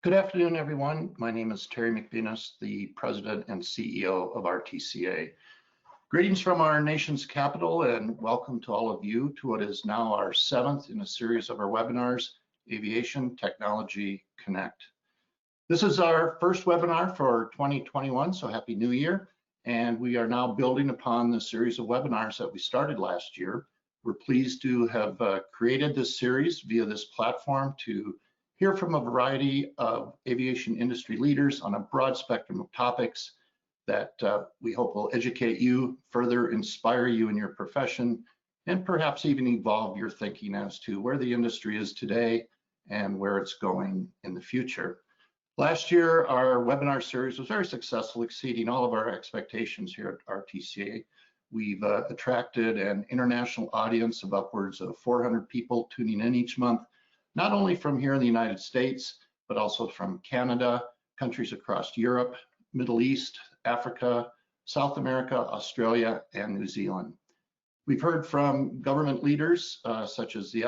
Good afternoon, everyone. My name is Terry McVinnis, the President and CEO of RTCA. Greetings from our nation's capital and welcome to all of you to what is now our 7th in a series of our webinars, Aviation Technology Connect. This is our first webinar for 2021, so Happy New Year. And we are now building upon the series of webinars that we started last year. We're pleased to have created this series via this platform to hear from a variety of aviation industry leaders on a broad spectrum of topics that we hope will educate you, further inspire you in your profession, and perhaps even evolve your thinking as to where the industry is today and where it's going in the future. Last year, our webinar series was very successful, exceeding all of our expectations here at RTCA. We've attracted an international audience of upwards of 400 people tuning in each month, not only from here in the United States, but also from Canada, countries across Europe, Middle East, Africa, South America, Australia, and New Zealand. We've heard from government leaders such as the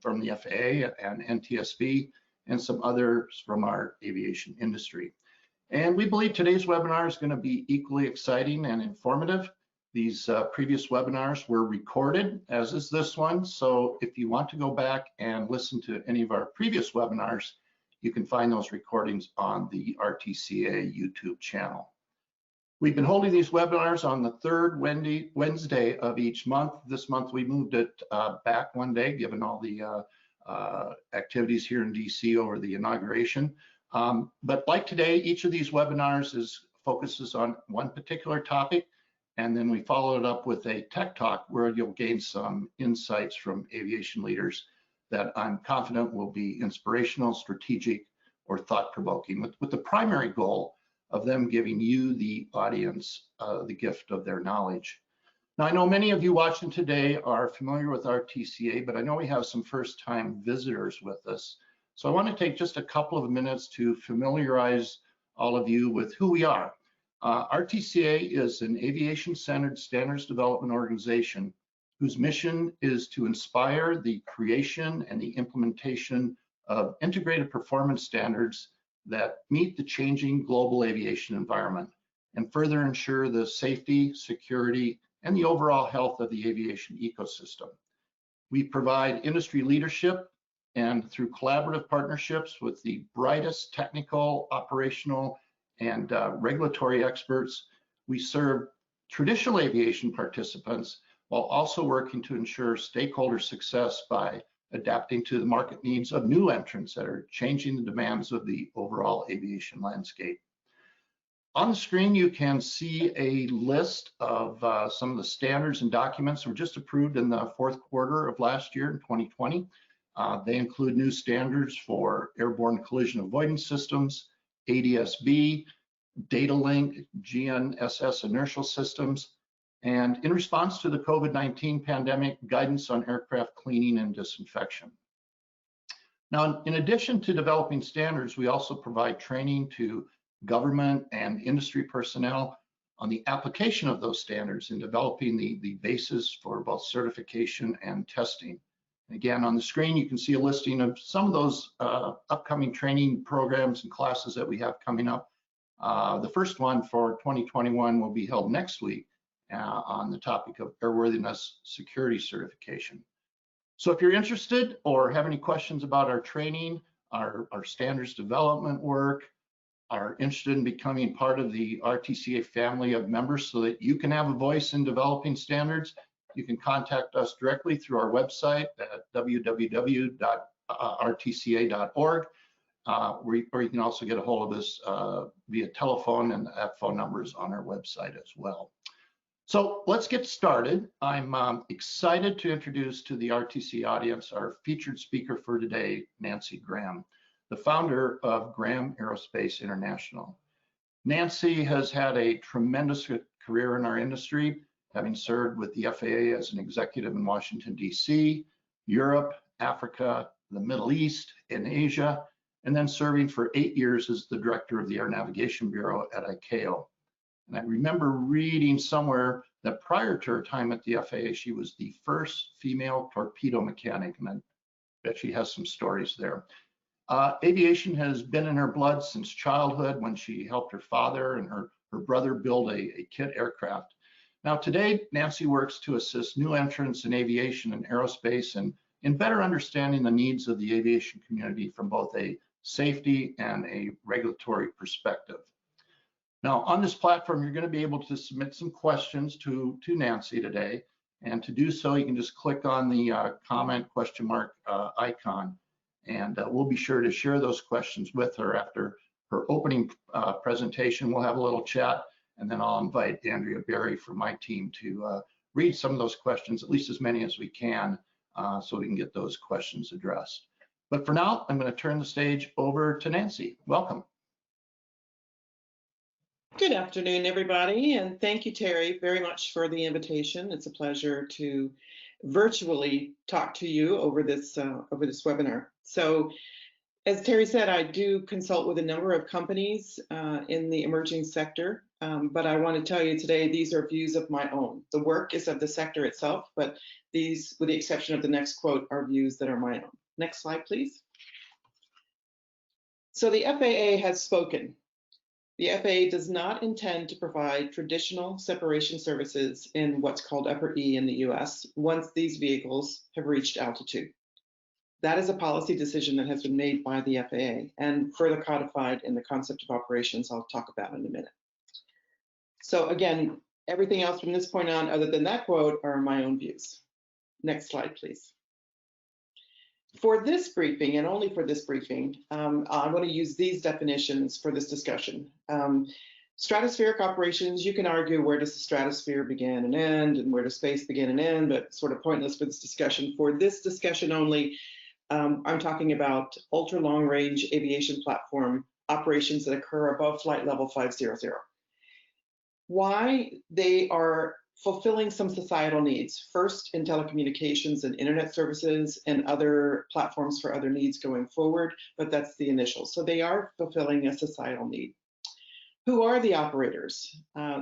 from the FAA and NTSB, and some others from our aviation industry. And we believe today's webinar is going to be equally exciting and informative. These previous webinars were recorded, as is this one. So if you want to go back and listen to any of our previous webinars, you can find those recordings on the RTCA YouTube channel. We've been holding these webinars on the third Wednesday of each month. This month we moved it back one day, given all the activities here in DC over the inauguration. But like today, each of these webinars focuses on one particular topic. And then we follow it up with a tech talk where you'll gain some insights from aviation leaders that I'm confident will be inspirational, strategic, or thought-provoking, with the primary goal of them giving you, the audience, the gift of their knowledge. Now, I know many of you watching today are familiar with RTCA, but I know we have some first-time visitors with us. So I want to take just a couple of minutes to familiarize all of you with who we are. RTCA is an aviation-centered standards development organization whose mission is to inspire the creation and the implementation of integrated performance standards that meet the changing global aviation environment and further ensure the safety, security, and the overall health of the aviation ecosystem. We provide industry leadership, and through collaborative partnerships with the brightest technical, operational, and regulatory experts, we serve traditional aviation participants while also working to ensure stakeholder success by adapting to the market needs of new entrants that are changing the demands of the overall aviation landscape. On the screen, you can see a list of some of the standards and documents that were just approved in the fourth quarter of last year in 2020. They include new standards for airborne collision avoidance systems, ADS-B, data link, GNSS inertial systems, and in response to the COVID-19 pandemic, guidance on aircraft cleaning and disinfection. Now, in addition to developing standards, we also provide training to government and industry personnel on the application of those standards in developing the basis for both certification and testing. Again, on the screen, you can see a listing of some of those upcoming training programs and classes that we have coming up. The first one for 2021 will be held next week on the topic of Airworthiness security certification. So if you're interested or have any questions about our training, our standards development work, are interested in becoming part of the RTCA family of members so that you can have a voice in developing standards, you can contact us directly through our website at www.rtca.org, or you can also get a hold of us via telephone, and that phone number is on our website as well. So let's get started. I'm excited to introduce to the RTC audience our featured speaker for today, Nancy Graham, the founder of Graham Aerospace International. Nancy has had a tremendous career in our industry, having served with the FAA as an executive in Washington, DC, Europe, Africa, the Middle East, and Asia, and then serving for 8 years as the director of the Air Navigation Bureau at ICAO. And I remember reading somewhere that prior to her time at the FAA, she was the first female torpedo mechanic, and I bet she has some stories there. Aviation has been in her blood since childhood when she helped her father and her brother build a kit aircraft. Now today, Nancy works to assist new entrants in aviation and aerospace and in better understanding the needs of the aviation community from both a safety and a regulatory perspective. Now on this platform, you're going to be able to submit some questions to Nancy today. And to do so, you can just click on the comment question mark icon. And we'll be sure to share those questions with her after her opening presentation. We'll have a little chat, and then I'll invite Andrea Berry from my team to read some of those questions, at least as many as we can, so we can get those questions addressed. But for now, I'm going to turn the stage over to Nancy. Welcome. Good afternoon, everybody, and thank you, Terry, very much for the invitation. It's a pleasure to virtually talk to you over this webinar. So, as Terry said, I do consult with a number of companies in the emerging sector, but I want to tell you today these are views of my own. The work is of the sector itself, but these, with the exception of the next quote, are views that are my own. Next slide, please. So the FAA has spoken. The FAA does not intend to provide traditional separation services in what's called Upper E in the US once these vehicles have reached altitude. That is a policy decision that has been made by the FAA and further codified in the concept of operations I'll talk about in a minute. So again, everything else from this point on other than that quote are my own views. Next slide, please. For this briefing, and only for this briefing, I'm going to use these definitions for this discussion. Stratospheric operations, you can argue where does the stratosphere begin and end, and where does space begin and end, but sort of pointless for this discussion. For this discussion only, I'm talking about ultra long range aviation platform operations that occur above flight level 500. Why? They are fulfilling some societal needs, first in telecommunications and internet services and other platforms for other needs going forward, but that's the initial. So they are fulfilling a societal need. Who are the operators?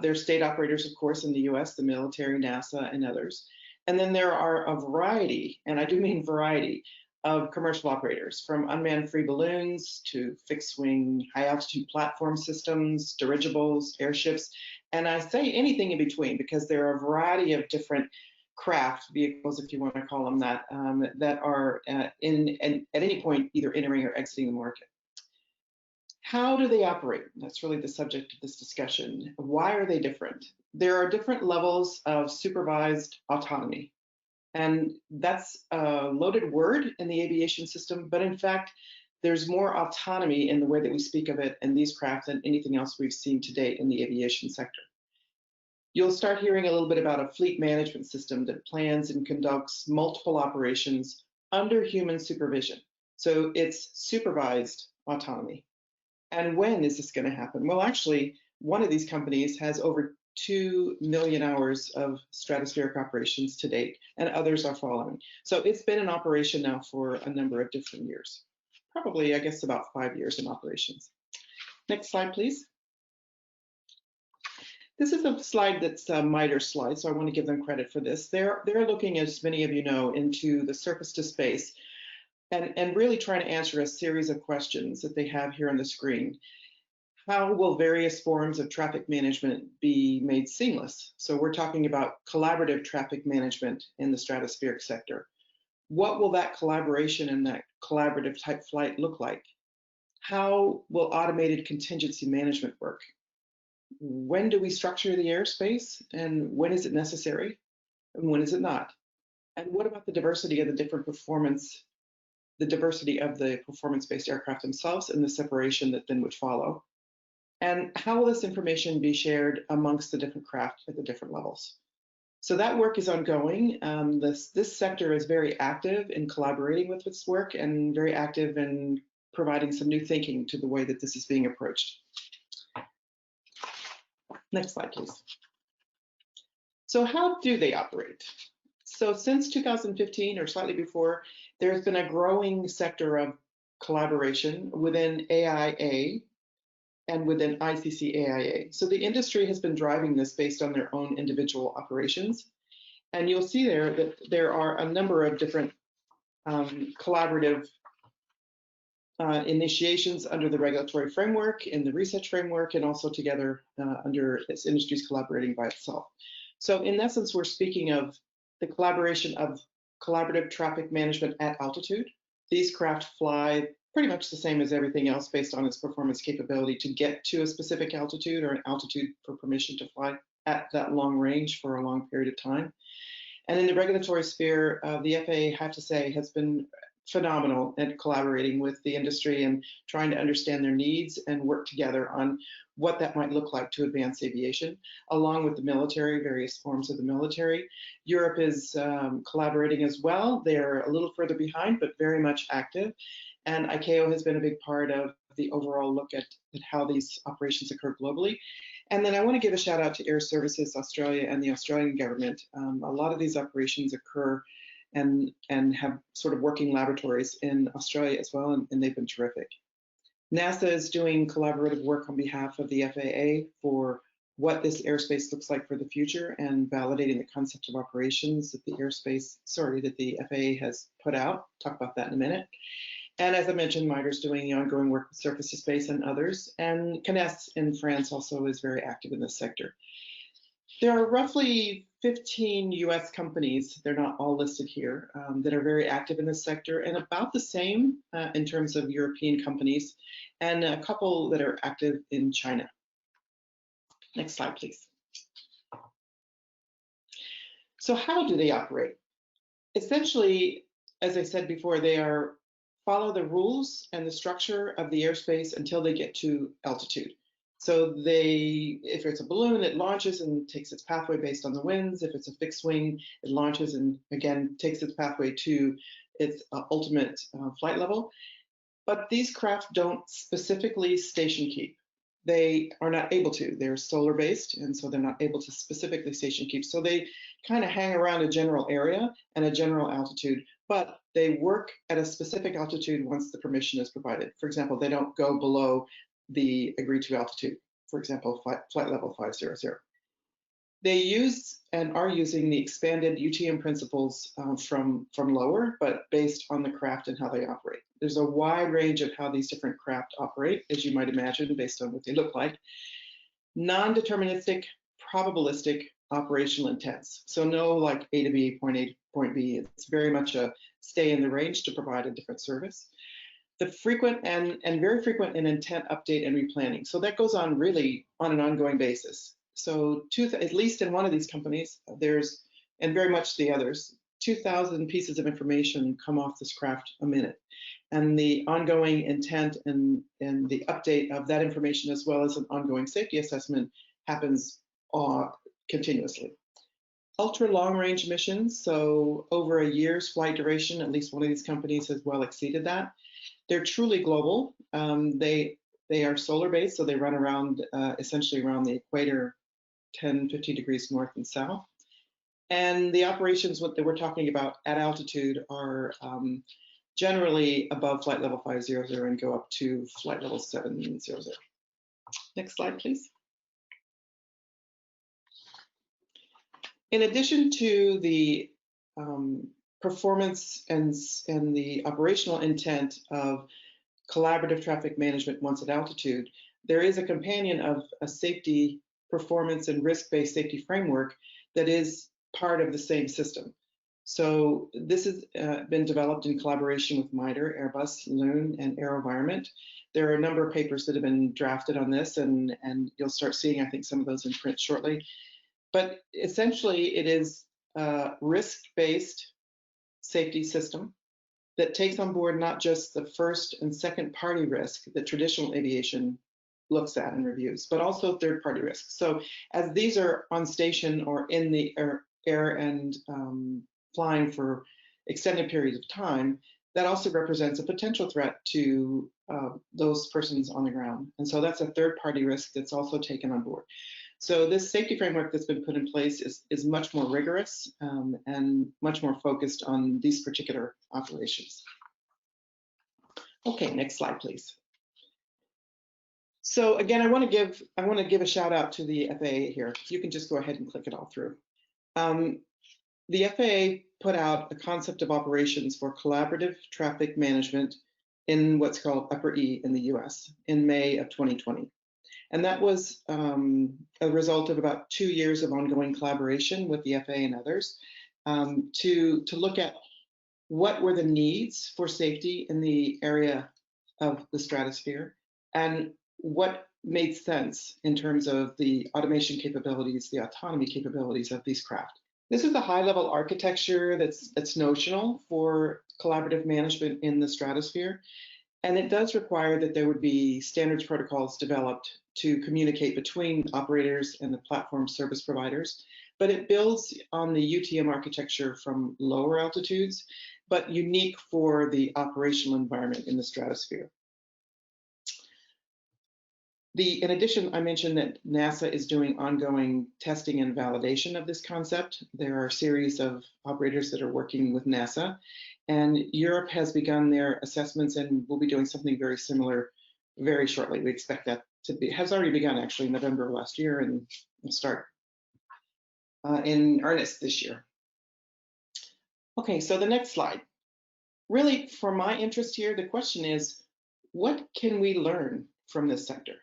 They're state operators, of course, in the US, the military, NASA, and others. And then there are a variety, and I do mean variety, of commercial operators, from unmanned free balloons to fixed wing high altitude platform systems, dirigibles, airships, and I say anything in between because there are a variety of different craft vehicles, if you want to call them that, that are at any point either entering or exiting the market. How do they operate? That's really the subject of this discussion. Why are they different? There are different levels of supervised autonomy. And that's a loaded word in the aviation system, but in fact, there's more autonomy in the way that we speak of it in these craft than anything else we've seen to date in the aviation sector. You'll start hearing a little bit about a fleet management system that plans and conducts multiple operations under human supervision. So it's supervised autonomy. And when is this going to happen? Well, actually, one of these companies has over 2 million hours of stratospheric operations to date, and others are following. So it's been in operation now for a number of different years. Probably, I guess, about 5 years in operations. Next slide, please. This is a slide that's a MITRE slide, so I want to give them credit for this. They're looking, as many of you know, into the surface to space and really trying to answer a series of questions that they have here on the screen. How will various forms of traffic management be made seamless? So we're talking about collaborative traffic management in the stratospheric sector. What will that collaboration and that collaborative type flight look like? How will automated contingency management work? When do we structure the airspace, and when is it necessary, and when is it not? And what about the diversity of the different performance, the diversity of the performance-based aircraft themselves and the separation that then would follow? And how will this information be shared amongst the different craft at the different levels? So that work is ongoing. This sector is very active in collaborating with this work and very active in providing some new thinking to the way that this is being approached. Next slide, please. So how do they operate? So since 2015 or slightly before, there's been a growing sector of collaboration within AIA and within ICC AIA. So the industry has been driving this based on their own individual operations. And you'll see there that there are a number of different collaborative initiations under the regulatory framework, in the research framework, and also together under its industries collaborating by itself. So in essence, we're speaking of the collaboration of collaborative traffic management at altitude. These craft fly pretty much the same as everything else based on its performance capability to get to a specific altitude or an altitude for permission to fly at that long range for a long period of time. And in the regulatory sphere, the FAA, I have to say, has been phenomenal at collaborating with the industry and trying to understand their needs and work together on what that might look like to advance aviation, along with the military, various forms of the military. Europe is collaborating as well. They're a little further behind, but very much active. And ICAO has been a big part of the overall look at how these operations occur globally. And then I want to give a shout out to Air Services Australia and the Australian government. A lot of these operations occur and have sort of working laboratories in Australia as well, and they've been terrific. NASA is doing collaborative work on behalf of the FAA for what this airspace looks like for the future and validating the concept of operations that the FAA has put out. Talk about that in a minute. And as I mentioned, MITRE's doing the ongoing work with Surface to Space and others, and CNES in France also is very active in this sector. There are roughly 15 US companies, they're not all listed here, that are very active in this sector, and about the same in terms of European companies, and a couple that are active in China. Next slide, please. So how do they operate? Essentially, as I said before, they follow the rules and the structure of the airspace until they get to altitude. So if it's a balloon, it launches and takes its pathway based on the winds. If it's a fixed wing, it launches and again takes its pathway to its ultimate flight level. But these craft don't specifically station keep. They are not able to. They're solar based, and so they're not able to specifically station keep. So they kind of hang around a general area and a general altitude, but they work at a specific altitude once the permission is provided. For example, they don't go below the agreed to altitude, for example, flight level 500. They use and are using the expanded UTM principles from lower, but based on the craft and how they operate. There's a wide range of how these different craft operate, as you might imagine, based on what they look like. Non-deterministic, probabilistic operational intents. So no like A to B, point A to point B. It's very much a stay in the range to provide a different service. The frequent and very frequent in intent update and replanning. So that goes on really on an ongoing basis. So at least in one of these companies, and very much the others, 2,000 pieces of information come off this craft a minute. And the ongoing intent and the update of that information, as well as an ongoing safety assessment, happens continuously. Ultra long range missions, so over a year's flight duration, at least one of these companies has well exceeded that. They're truly global. They are solar based, so they run around essentially around the equator, 10, 15 degrees north and south. And the operations that we're talking about at altitude are generally above flight level 500 and go up to flight level 700. Next slide, please. In addition to the performance and the operational intent of collaborative traffic management once at altitude, there is a companion of a safety, performance, and risk-based safety framework that is part of the same system. So this has been developed in collaboration with MITRE, Airbus, Loon, and AeroVironment. There are a number of papers that have been drafted on this, and you'll start seeing, I think, some of those in print shortly. But essentially, it is a risk-based safety system that takes on board not just the first and second party risk that traditional aviation looks at and reviews, but also third party risks. So as these are on station or in the air and flying for extended periods of time, that also represents a potential threat to those persons on the ground. And so that's a third party risk that's also taken on board. So this safety framework that's been put in place is much more rigorous and much more focused on these particular operations. Okay, next slide, please. So again, I want to give a shout out to the FAA here. You can just go ahead and click it all through. The FAA put out a concept of operations for collaborative traffic management in what's called Upper E in the US in May of 2020. And that was a result of about 2 years of ongoing collaboration with the FAA and others to look at what were the needs for safety in the area of the stratosphere and what made sense in terms of the automation capabilities, the autonomy capabilities of these craft. This is the high-level architecture that's notional for collaborative management in the stratosphere. And it does require that there would be standards protocols developed to communicate between operators and the platform service providers. But it builds on the UTM architecture from lower altitudes, but unique for the operational environment in the stratosphere. In addition, I mentioned that NASA is doing ongoing testing and validation of this concept. There are a series of operators that are working with NASA, and Europe has begun their assessments and will be doing something very similar very shortly. We expect that has already begun actually in November of last year and will start in earnest this year. Okay, so the next slide. Really, for my interest here, the question is, what can we learn from this sector?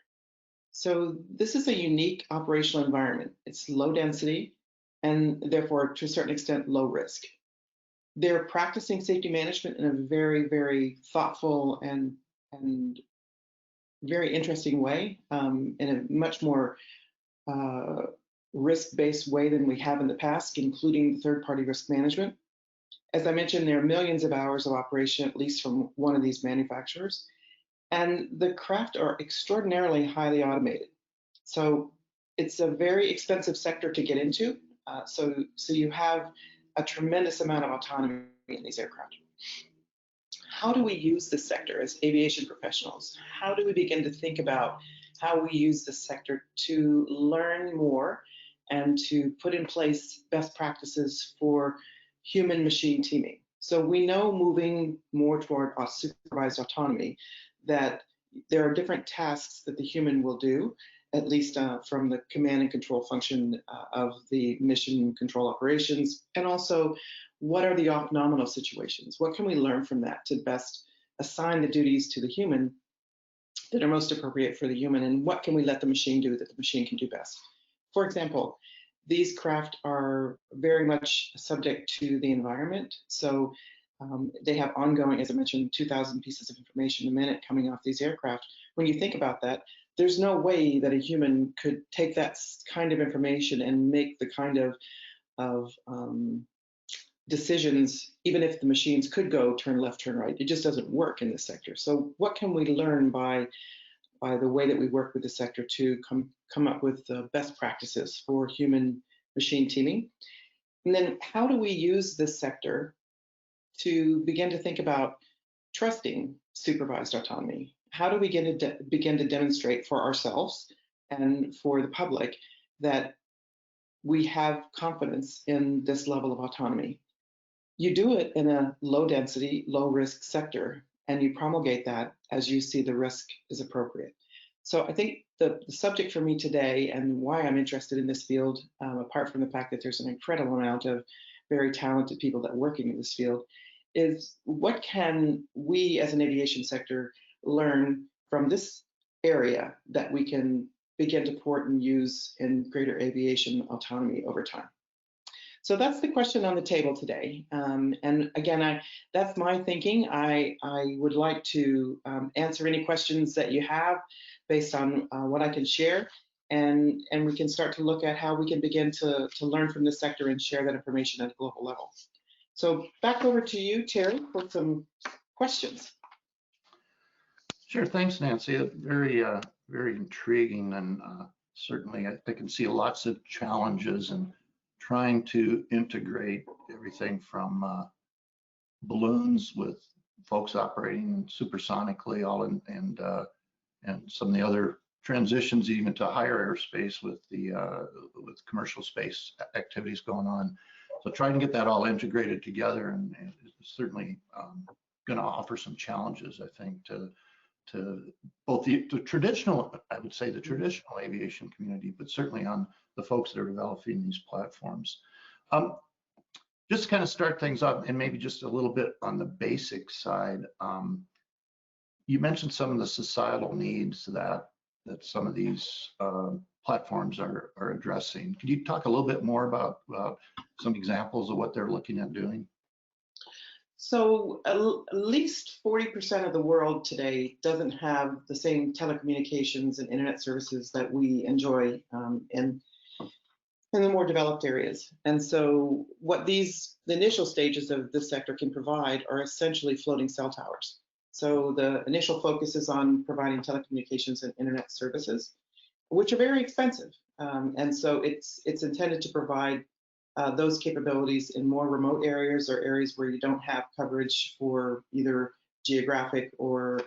So this is a unique operational environment. It's low density and therefore to a certain extent low risk. They're practicing safety management in a very, very thoughtful and very interesting way, in a much more risk-based way than we have in the past, including third-party risk management. As I mentioned, there are millions of hours of operation, at least from one of these manufacturers. And the craft are extraordinarily highly automated. So it's a very expensive sector to get into. So you have a tremendous amount of autonomy in these aircraft. How do we use this sector as aviation professionals? How do we begin to think about how we use this sector to learn more and to put in place best practices for human-machine teaming? So we know moving more toward supervised autonomy that there are different tasks that the human will do, at least from the command and control function of the mission control operations, and also what are the off-nominal situations? What can we learn from that to best assign the duties to the human that are most appropriate for the human, and what can we let the machine do that the machine can do best? For example, these craft are very much subject to the environment, so they have ongoing, as I mentioned, 2,000 pieces of information a minute coming off these aircraft. When you think about that, there's no way that a human could take that kind of information and make the kind of decisions, even if the machines could go turn left, turn right. It just doesn't work in this sector. So what can we learn by the way that we work with the sector to come up with the best practices for human machine teaming? And then how do we use this sector to begin to think about trusting supervised autonomy? How do we begin to demonstrate for ourselves and for the public that we have confidence in this level of autonomy? You do it in a low density, low risk sector, and you promulgate that as you see the risk is appropriate. So I think the subject for me today and why I'm interested in this field, apart from the fact that there's an incredible amount of very talented people that are working in this field, is what can we as an aviation sector learn from this area that we can begin to port and use in greater aviation autonomy over time? So that's the question on the table today. And again, that's my thinking. I would like to answer any questions that you have based on what I can share. And we can start to look at how we can begin to learn from this sector and share that information at a global level. So back over to you, Terry, for some questions. Sure, thanks, Nancy. Very, very intriguing, and certainly I can see lots of challenges in trying to integrate everything from balloons with folks operating supersonically, and some of the other transitions even to higher airspace with commercial space activities going on. So trying to get that all integrated together and is certainly going to offer some challenges, I think, to both the traditional, I would say the traditional aviation community, but certainly on the folks that are developing these platforms. Just to kind of start things up and maybe just a little bit on the basic side, you mentioned some of the societal needs that some of these platforms are addressing. Could you talk a little bit more about some examples of what they're looking at doing? So at least 40% of the world today doesn't have the same telecommunications and internet services that we enjoy in the more developed areas. And so what the initial stages of this sector can provide are essentially floating cell towers. So the initial focus is on providing telecommunications and internet services, which are very expensive. And so it's intended to provide those capabilities in more remote areas or areas where you don't have coverage for either geographic or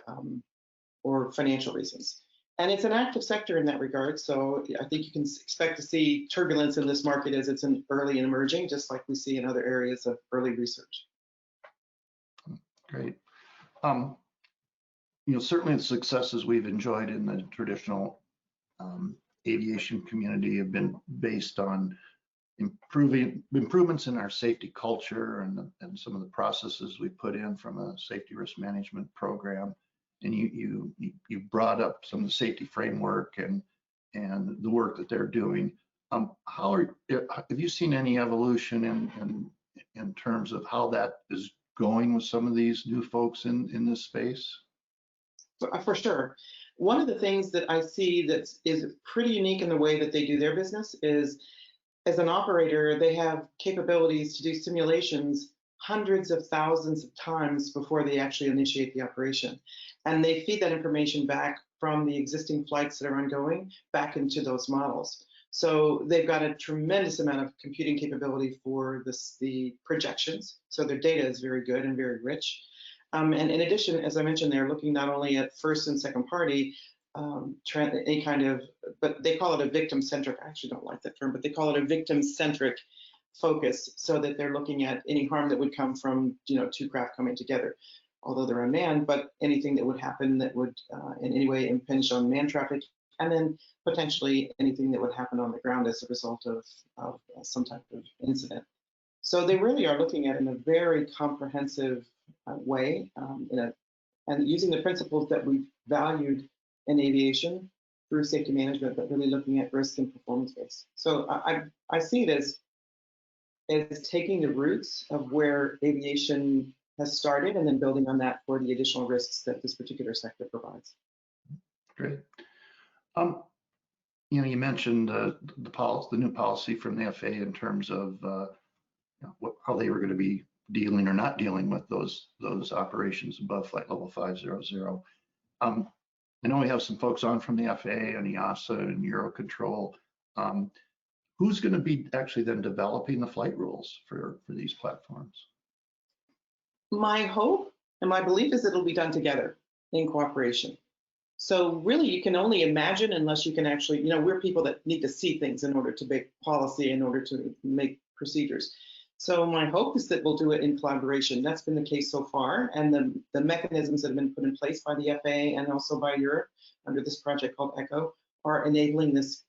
financial reasons. And it's an active sector in that regard. So I think you can expect to see turbulence in this market as it's early and emerging, just like we see in other areas of early research. Great. Certainly the successes we've enjoyed in the traditional aviation community have been based on improvements in our safety culture and some of the processes we put in from a safety risk management program. And you brought up some of the safety framework and the work that they're doing. Have you seen any evolution in terms of how that is going with some of these new folks in this space? For sure. One of the things that I see that is pretty unique in the way that they do their business is, as an operator, they have capabilities to do simulations hundreds of thousands of times before they actually initiate the operation. And they feed that information back from the existing flights that are ongoing back into those models. So they've got a tremendous amount of computing capability for the projections. So their data is very good and very rich. And in addition, as I mentioned, they're looking not only at first and second party, any kind of, but they call it a victim-centric, I actually don't like that term, but they call it a victim-centric focus, so that they're looking at any harm that would come from, two craft coming together, although they're unmanned, but anything that would happen that would in any way impinge on man traffic, and then potentially anything that would happen on the ground as a result of some type of incident. So they really are looking at it in a very comprehensive way, and using the principles that we've valued in aviation through safety management, but really looking at risk and performance base. So I see it as taking the roots of where aviation has started and then building on that for the additional risks that this particular sector provides. Great. You mentioned the new policy from the FAA in terms of how they were going to be dealing or not dealing with those operations above flight level 500. I know we have some folks on from the FAA and EASA and Eurocontrol. Who's going to be actually then developing the flight rules for these platforms? My hope and my belief is that it'll be done together in cooperation. So really, you can only imagine unless you can actually, we're people that need to see things in order to make policy, in order to make procedures. So my hope is that we'll do it in collaboration. That's been the case so far, and the mechanisms that have been put in place by the FAA and also by Europe under this project called ECHO are enabling this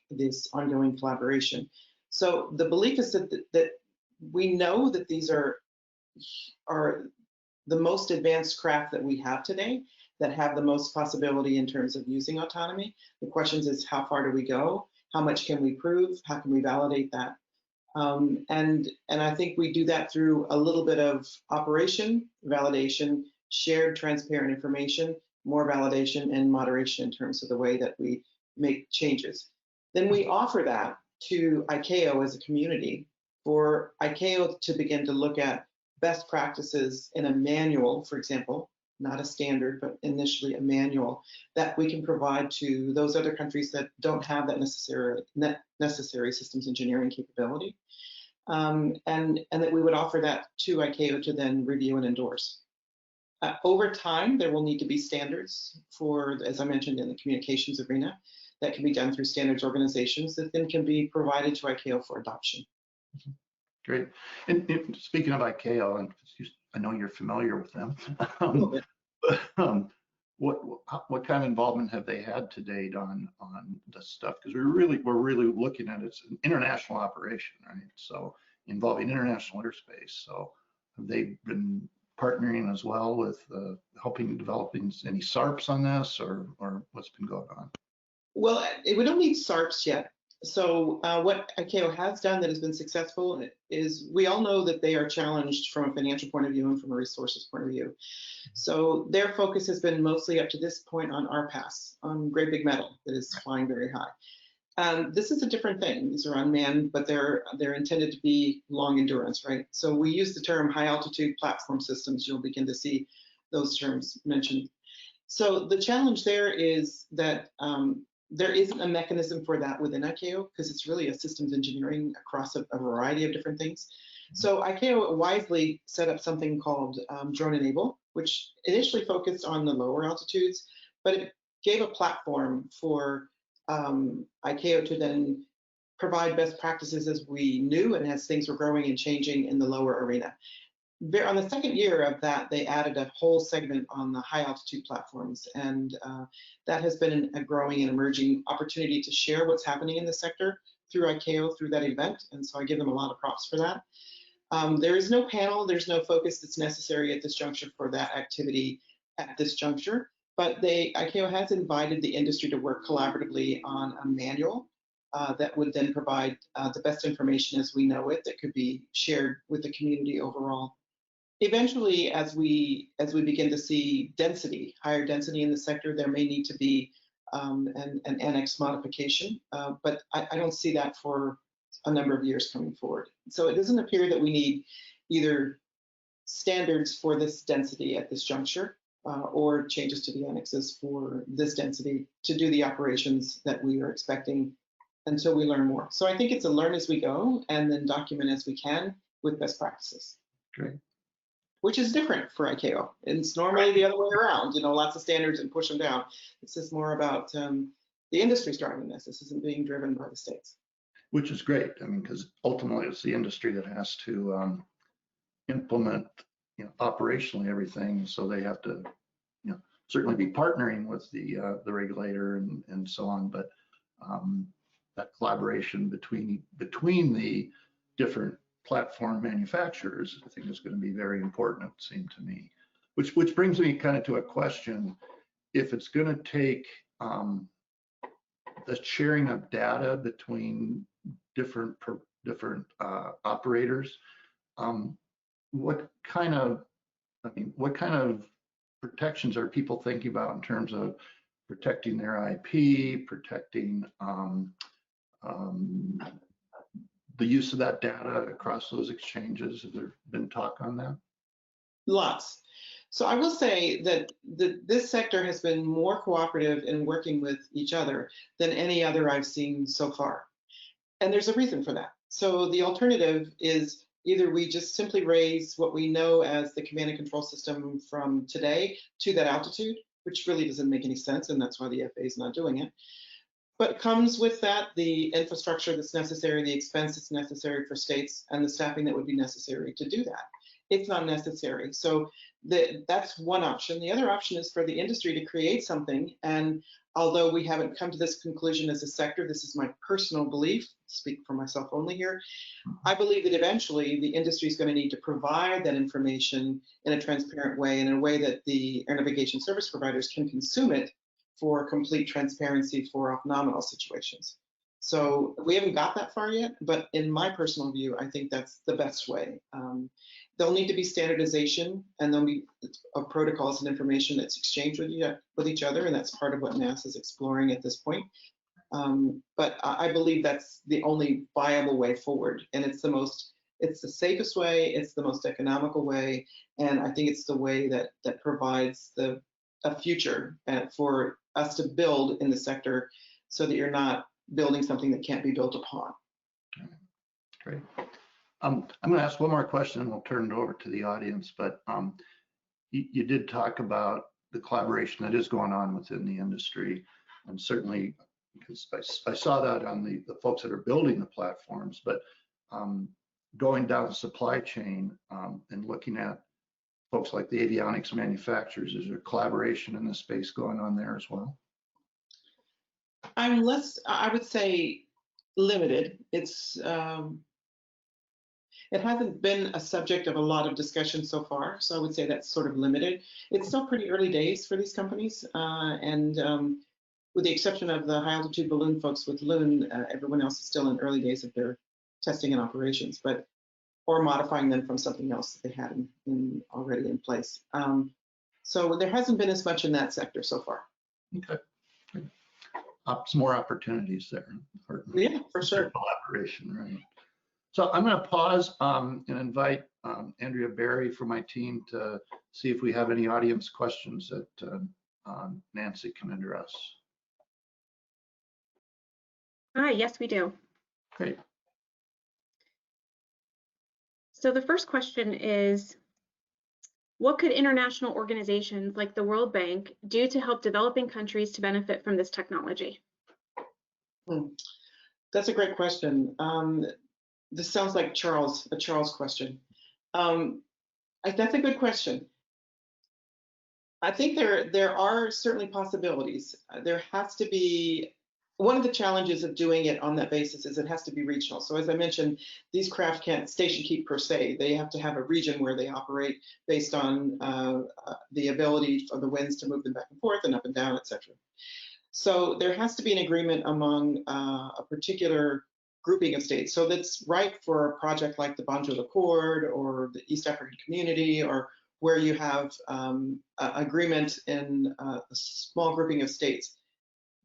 ongoing collaboration. So the belief is that we know that these are the most advanced craft that we have today, that have the most possibility in terms of using autonomy. The question is, how far do we go? How much can we prove? How can we validate that? And I think we do that through a little bit of operation, validation, shared transparent information, more validation, and moderation in terms of the way that we make changes. Then we offer that to ICAO as a community for ICAO to begin to look at best practices in a manual, for example, not a standard, but initially a manual that we can provide to those other countries that don't have that necessary systems engineering capability. And that we would offer that to ICAO to then review and endorse. Over time, there will need to be standards for, as I mentioned, in the communications arena, that can be done through standards organizations that then can be provided to ICAO for adoption. Great. And speaking of ICAO, and I know you're familiar with them, what kind of involvement have they had to date on this stuff? Because we're really looking at it's an international operation, right? So involving international airspace. So have they been partnering as well with helping developing any SARPs on this, or what's been going on? Well, we don't need SARPs yet. So what ICAO has done that has been successful is we all know that they are challenged from a financial point of view and from a resources point of view. So their focus has been mostly up to this point on RPAS, on great big metal that is flying very high. This is a different thing. These are unmanned, but they're intended to be long endurance, right? So we use the term high altitude platform systems. You'll begin to see those terms mentioned. So the challenge there is that there isn't a mechanism for that within ICAO because it's really a systems engineering across a variety of different things. So ICAO wisely set up something called Drone Enable, which initially focused on the lower altitudes, but it gave a platform for ICAO to then provide best practices as we knew and as things were growing and changing in the lower arena. On the second year of that, they added a whole segment on the high altitude platforms, and that has been a growing and emerging opportunity to share what's happening in the sector through ICAO, through that event, and so I give them a lot of props for that. There is no panel, there's no focus that's necessary at this juncture for that activity at this juncture, but ICAO has invited the industry to work collaboratively on a manual that would then provide the best information as we know it that could be shared with the community overall. Eventually, as we begin to see density, higher density in the sector, there may need to be an annex modification, but I don't see that for a number of years coming forward. So it doesn't appear that we need either standards for this density at this juncture or changes to the annexes for this density to do the operations that we are expecting until we learn more. So I think it's a learn as we go and then document as we can with best practices. Great. Which is different for ICAO. It's normally the other way around, lots of standards and push them down. This is more about the industry's driving this. This isn't being driven by the states. Which is great. I mean, because ultimately it's the industry that has to implement, operationally everything. So they have to, certainly be partnering with the regulator and so on. But that collaboration between the different platform manufacturers, I think, is going to be very important, it seemed to me. Which brings me kind of to a question: if it's going to take the sharing of data between different operators, what kind of protections are people thinking about in terms of protecting their IP, protecting the use of that data across those exchanges? Has there been talk on that? Lots. So I will say that this sector has been more cooperative in working with each other than any other I've seen so far. And there's a reason for that. So the alternative is either we just simply raise what we know as the command and control system from today to that altitude, which really doesn't make any sense, and that's why the FAA is not doing it. But comes with that the infrastructure that's necessary, the expense that's necessary for states, and the staffing that would be necessary to do that. It's not necessary. So that's one option. The other option is for the industry to create something. And although we haven't come to this conclusion as a sector, this is my personal belief, speak for myself only here, I believe that eventually the industry is going to need to provide that information in a transparent way, and in a way that the air navigation service providers can consume it for complete transparency for off-nominal situations. So we haven't got that far yet, but in my personal view, I think that's the best way. There'll need to be standardization, and there'll be protocols and information that's exchanged with each other, and that's part of what NASA is exploring at this point. But I believe that's the only viable way forward, and it's the safest way, it's the most economical way, and I think it's the way that provides a future for us to build in the sector, so that you're not building something that can't be built upon. Great. I'm going to ask one more question and we'll turn it over to the audience, but you did talk about the collaboration that is going on within the industry, and certainly because I saw that on the folks that are building the platforms, but going down the supply chain and looking at folks like the avionics manufacturers, is there collaboration in this space going on there as well? I would say, limited. It's It hasn't been a subject of a lot of discussion so far, so I would say that's sort of limited. It's still pretty early days for these companies, and with the exception of the high altitude balloon folks with Loon, everyone else is still in early days of their testing and operations, or modifying them from something else that they had already in place. So there hasn't been as much in that sector so far. Okay. Some more opportunities there. Yeah, for sure. Collaboration, right? So I'm going to pause and invite Andrea Berry from my team to see if we have any audience questions that Nancy can address. Yes, we do. Great. So the first question is, what could international organizations like the World Bank do to help developing countries to benefit from this technology? That's a great question. This sounds like a Charles question. That's a good question. I think there are certainly possibilities. There has to be, one of the challenges of doing it on that basis is it has to be regional. So as I mentioned, these craft can't station keep per se. They have to have a region where they operate based on the ability of the winds to move them back and forth and up and down, etc. So there has to be an agreement among a particular grouping of states. So that's right for a project like the Banjul Accord or the East African Community, or where you have agreement in a small grouping of states.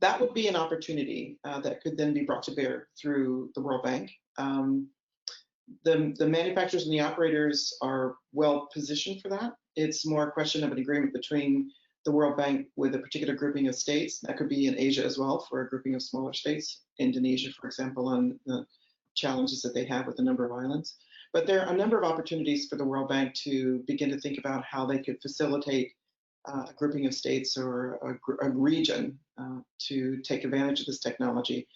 That would be an opportunity that could then be brought to bear through the World Bank. The manufacturers and the operators are well positioned for that. It's more a question of an agreement between the World Bank with a particular grouping of states. That could be in Asia as well for a grouping of smaller states, Indonesia, for example, and the challenges that they have with the number of islands. But there are a number of opportunities for the World Bank to begin to think about how they could facilitate a grouping of states or a region to take advantage of this technology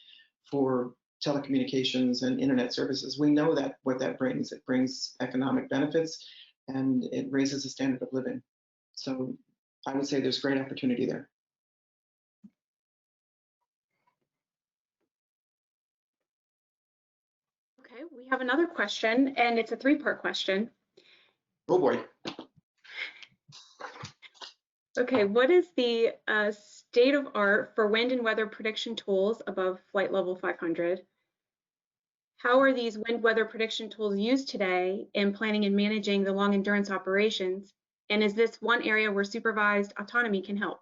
for telecommunications and internet services. We know that what that brings, it brings economic benefits and it raises the standard of living. So I would say there's great opportunity there. Okay, we have another question, and it's a three-part question. Oh boy. Okay, what is the state of art for wind and weather prediction tools above flight level 500? How are these wind weather prediction tools used today in planning and managing the long endurance operations? And is this one area where supervised autonomy can help?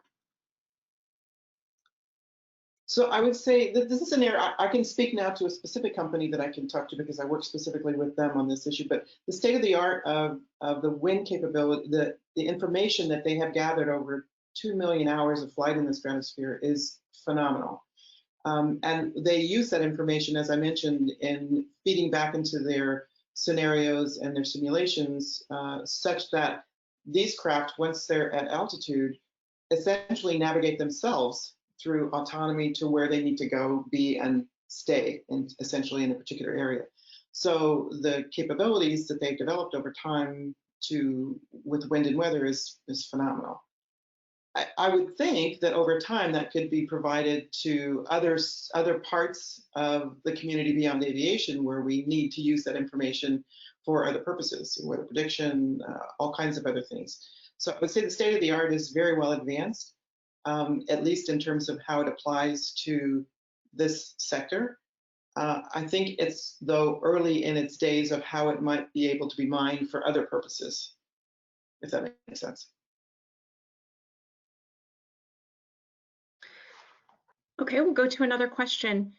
So I would say that this is an area, I can speak now to a specific company that I can talk to because I work specifically with them on this issue, but the state of the art of the wind capability, the information that they have gathered over 2 million hours of flight in the stratosphere is phenomenal. And they use that information, as I mentioned, in feeding back into their scenarios and their simulations such that these craft, once they're at altitude, essentially navigate themselves through autonomy to where they need to go, be, and stay, essentially in a particular area. So the capabilities that they've developed over time with wind and weather is phenomenal. I would think that over time that could be provided to other parts of the community beyond aviation where we need to use that information for other purposes, weather prediction, all kinds of other things. So I would say the state of the art is very well advanced, at least in terms of how it applies to this sector. I think it's, though, early in its days of how it might be able to be mined for other purposes, if that makes sense. Okay, we'll go to another question.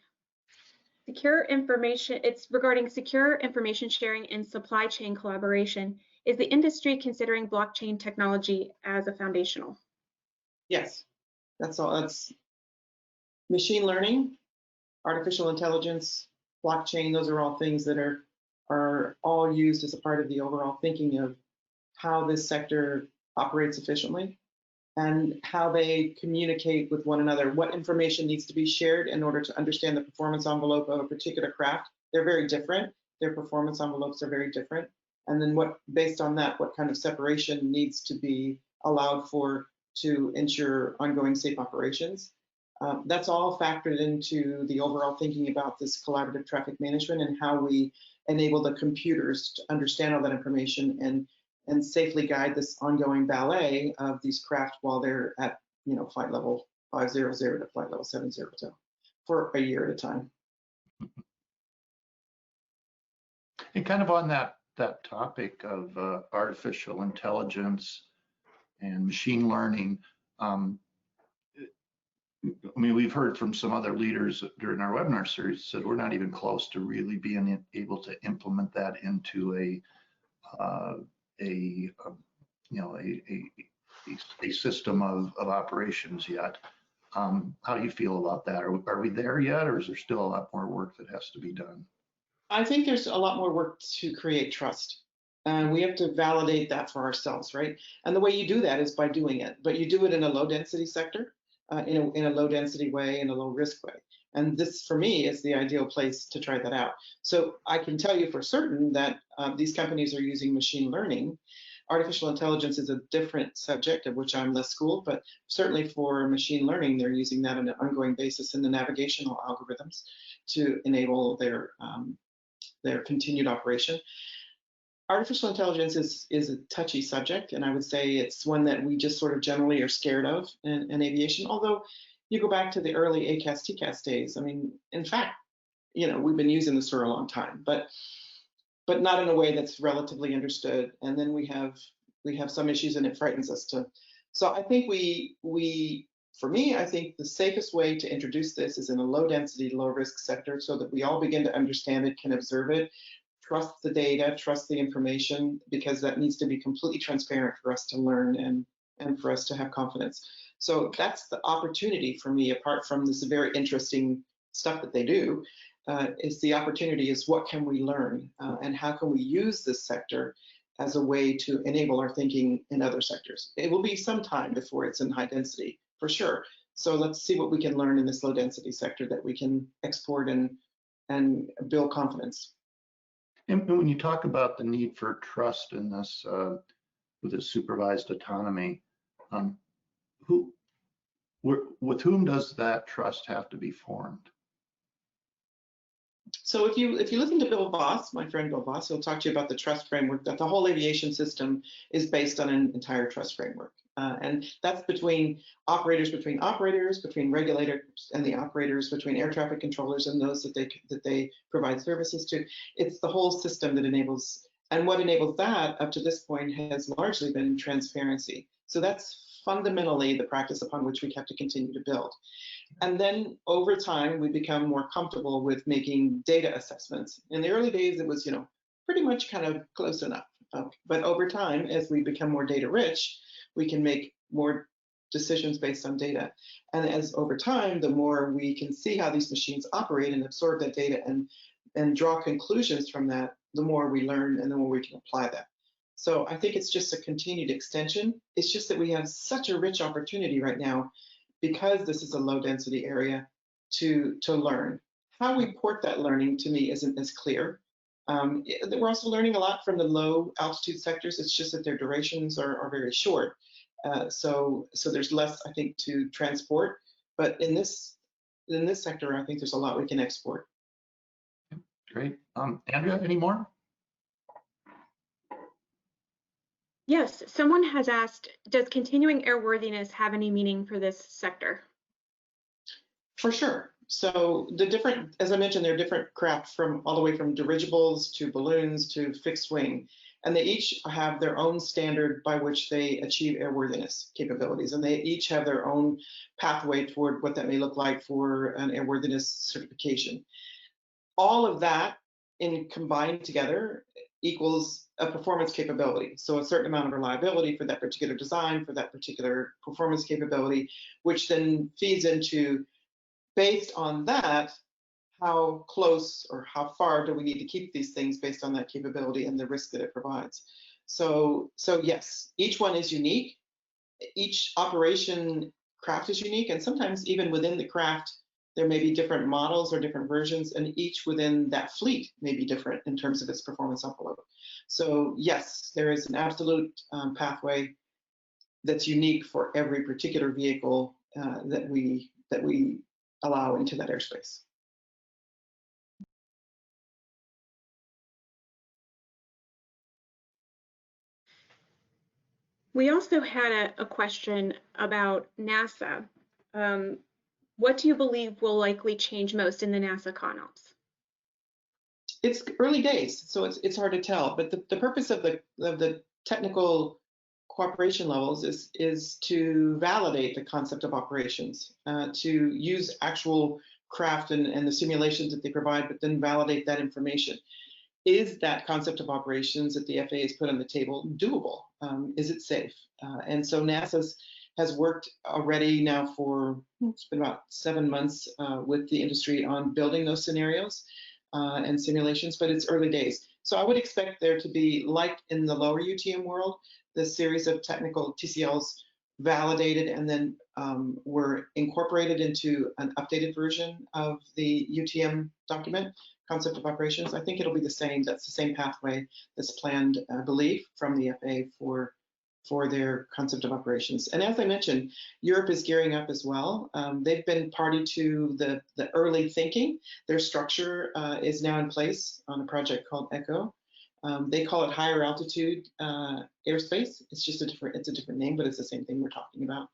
Secure information, it's regarding secure information sharing and supply chain collaboration. Is the industry considering blockchain technology as a foundational? Yes, that's all. That's machine learning, artificial intelligence, blockchain. Those are all things that are all used as a part of the overall thinking of how this sector operates efficiently and how they communicate with one another, what information needs to be shared in order to understand the performance envelope of a particular craft. They're very different. Their performance envelopes are very different. And then based on that, what kind of separation needs to be allowed for to ensure ongoing safe operations. That's all factored into the overall thinking about this collaborative traffic management and how we enable the computers to understand all that information and safely guide this ongoing ballet of these craft while they're at, flight level 500 to flight level 700 for a year at a time. And kind of on that topic of artificial intelligence and machine learning, I mean, we've heard from some other leaders during our webinar series said we're not even close to really being able to implement that into a system of operations yet. How do you feel about that? Are we there yet, or is there still a lot more work that has to be done? I think there's a lot more work to create trust. We have to validate that for ourselves, right? And the way you do that is by doing it, but you do it in a low density sector, in a low density way, in a low risk way. And this, for me, is the ideal place to try that out. So I can tell you for certain that these companies are using machine learning. Artificial intelligence is a different subject of which I'm less schooled, but certainly for machine learning, they're using that on an ongoing basis in the navigational algorithms to enable their continued operation. Artificial intelligence is a touchy subject, and I would say it's one that we just sort of generally are scared of in aviation. Although you go back to the early ACAS, TCAS days, I mean, in fact, we've been using this for a long time, but not in a way that's relatively understood. And then we have some issues, and it frightens us to. So I think for me, I think the safest way to introduce this is in a low density, low risk sector, so that we all begin to understand it, can observe it, trust the data, trust the information, because that needs to be completely transparent for us to learn and for us to have confidence. So that's the opportunity for me, apart from this very interesting stuff that they do, is the opportunity is what can we learn and how can we use this sector as a way to enable our thinking in other sectors. It will be some time before it's in high density, for sure. So let's see what we can learn in this low density sector that we can export and build confidence. And when you talk about the need for trust in this, with this supervised autonomy, with whom does that trust have to be formed? So if you listen to Bill Voss, my friend Bill Voss, he'll talk to you about the trust framework, that the whole aviation system is based on an entire trust framework. And that's between operators, between regulators and the operators, between air traffic controllers and those that they provide services to. It's the whole system that enables, and what enables that up to this point has largely been transparency. So that's fundamentally the practice upon which we have to continue to build. And then over time, we become more comfortable with making data assessments. In the early days, it was, pretty much kind of close enough. But over time, as we become more data rich, we can make more decisions based on data. And as over time, the more we can see how these machines operate and absorb that data and draw conclusions from that, the more we learn and the more we can apply that. So I think it's just a continued extension. It's just that we have such a rich opportunity right now, because this is a low density area, to learn. How we port that learning, to me, isn't as clear. We're also learning a lot from the low altitude sectors. It's just that their durations are very short. So there's less, I think, to transport. But in this sector, I think there's a lot we can export. Great. Andrea, any more? Yes, someone has asked, does continuing airworthiness have any meaning for this sector? For sure. So as I mentioned, there are different craft from all the way from dirigibles to balloons to fixed wing, and they each have their own standard by which they achieve airworthiness capabilities, and they each have their own pathway toward what that may look like for an airworthiness certification. All of that combined together equals a performance capability. So a certain amount of reliability for that particular design, for that particular performance capability, which then feeds into, based on that, how close or how far do we need to keep these things based on that capability and the risk that it provides. So yes, each one is unique. Each operation craft is unique, and sometimes even within the craft, there may be different models or different versions, and each within that fleet may be different in terms of its performance envelope. So yes, there is an absolute pathway that's unique for every particular vehicle that we allow into that airspace. We also had a question about NASA. What do you believe will likely change most in the NASA ConOps? It's early days, so it's hard to tell. But the purpose of the technical cooperation levels is to validate the concept of operations, to use actual craft and the simulations that they provide, but then validate that information. Is that concept of operations that the FAA has put on the table doable? Is it safe? And so NASA has worked already now for, it's been about 7 months with the industry on building those scenarios and simulations, but it's early days. So I would expect there to be, like in the lower UTM world, the series of technical TCLs validated and then were incorporated into an updated version of the UTM document, concept of operations. I think it'll be the same. That's the same pathway that's planned, I believe, from the FAA for their concept of operations. And as I mentioned, Europe is gearing up as well. They've been party to the early thinking. Their structure is now in place on a project called ECHO. They call it higher altitude airspace. It's just a different name, but it's the same thing we're talking about.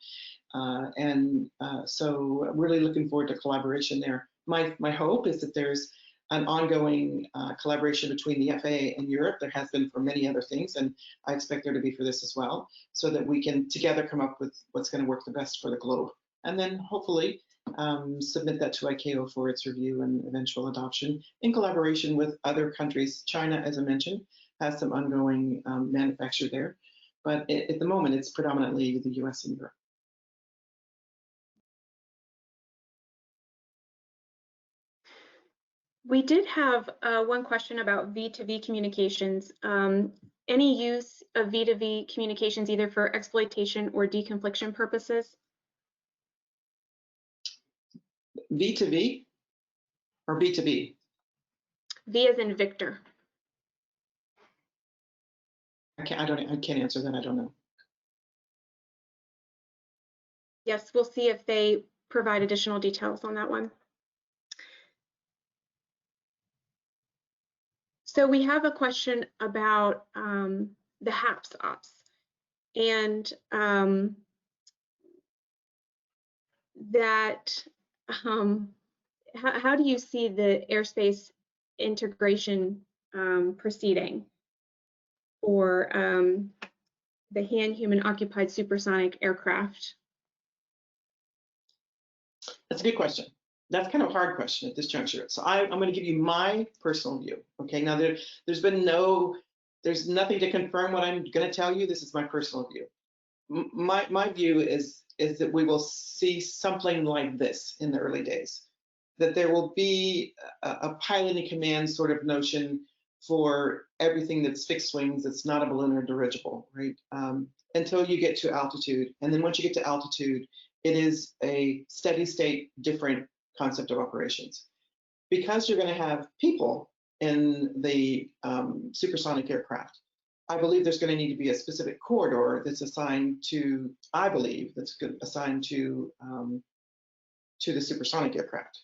So really looking forward to collaboration there. My hope is that there's an ongoing collaboration between the FAA and Europe. There has been for many other things, and I expect there to be for this as well, so that we can together come up with what's going to work the best for the globe. And then hopefully submit that to ICAO for its review and eventual adoption in collaboration with other countries. China, as I mentioned, has some ongoing manufacture there, but at the moment it's predominantly the US and Europe. We did have one question about V2V communications. Any use of V2V communications either for exploitation or deconfliction purposes? V2V or B2B? V as in Victor. I can't answer that. I don't know. Yes, we'll see if they provide additional details on that one. So we have a question about the HAPS ops, and how do you see the airspace integration proceeding for the human occupied supersonic aircraft? That's a good question. That's kind of a hard question at this juncture. So I'm going to give you my personal view. Okay, now there's nothing to confirm what I'm going to tell you. This is my personal view. My view is that we will see something like this in the early days, that there will be a piloting command sort of notion for everything that's fixed wings, that's not a balloon or dirigible, right? Until you get to altitude. And then once you get to altitude, it is a steady state, different concept of operations. Because you're going to have people in the supersonic aircraft, I believe there's going to need to be a specific corridor that's assigned to, I believe, that's assigned to the supersonic aircraft.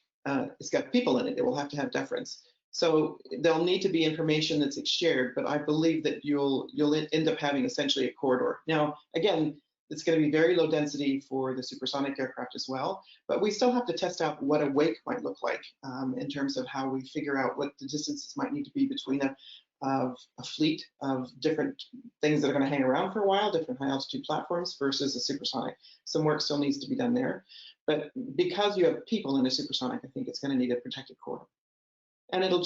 It's got people in it. It will have to have deference. So there'll need to be information that's shared, but I believe that you'll end up having essentially a corridor. Now, again, it's going to be very low density for the supersonic aircraft as well, but we still have to test out what a wake might look like in terms of how we figure out what the distances might need to be between a fleet of different things that are going to hang around for a while, different high altitude platforms versus a supersonic. Some work still needs to be done there, but because you have people in a supersonic, I think it's going to need a protected corridor, and it'll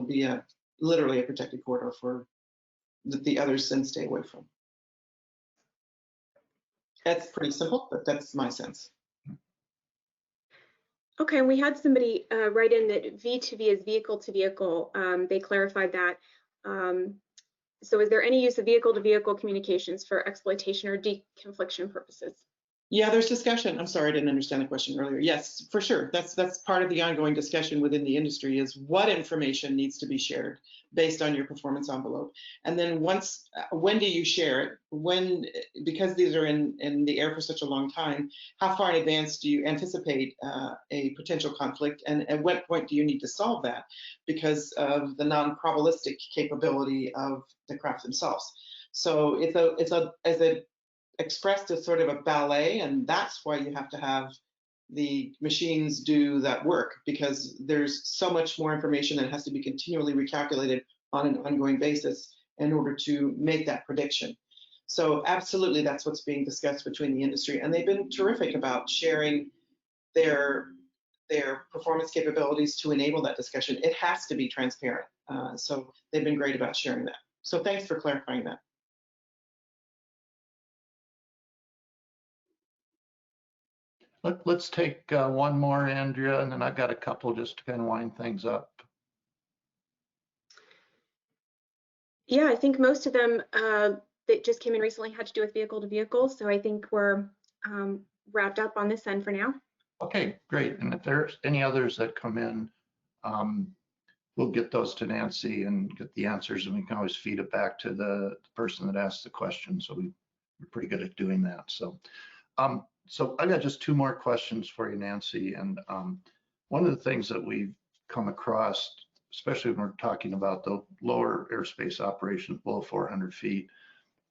be literally a protected corridor for the others then stay away from. That's pretty simple, but that's my sense. Okay, we had somebody write in that V2V is vehicle to vehicle. They clarified that. So is there any use of vehicle to vehicle communications for exploitation or deconfliction purposes? Yeah, there's discussion. I'm sorry, I didn't understand the question earlier. Yes, for sure. That's part of the ongoing discussion within the industry is what information needs to be shared based on your performance envelope. And then when do you share it? When, because these are in the air for such a long time, how far in advance do you anticipate a potential conflict? And at what point do you need to solve that because of the non-probabilistic capability of the craft themselves? So it's expressed as sort of a ballet, and that's why you have to have the machines do that work, because there's so much more information that has to be continually recalculated on an ongoing basis in order to make that prediction. So absolutely, that's what's being discussed between the industry, and they've been terrific about sharing their performance capabilities to enable that discussion. It has to be transparent, so they've been great about sharing that. So thanks for clarifying that. Let's take one more, Andrea, and then I've got a couple just to kind of wind things up. Yeah, I think most of them that just came in recently had to do with vehicle to vehicle. So I think we're wrapped up on this end for now. Okay, great. And if there's any others that come in, we'll get those to Nancy and get the answers, and we can always feed it back to the person that asked the question. So we're pretty good at doing that. So I've got just two more questions for you, Nancy. And one of the things that we've come across, especially when we're talking about the lower airspace operations below 400 feet,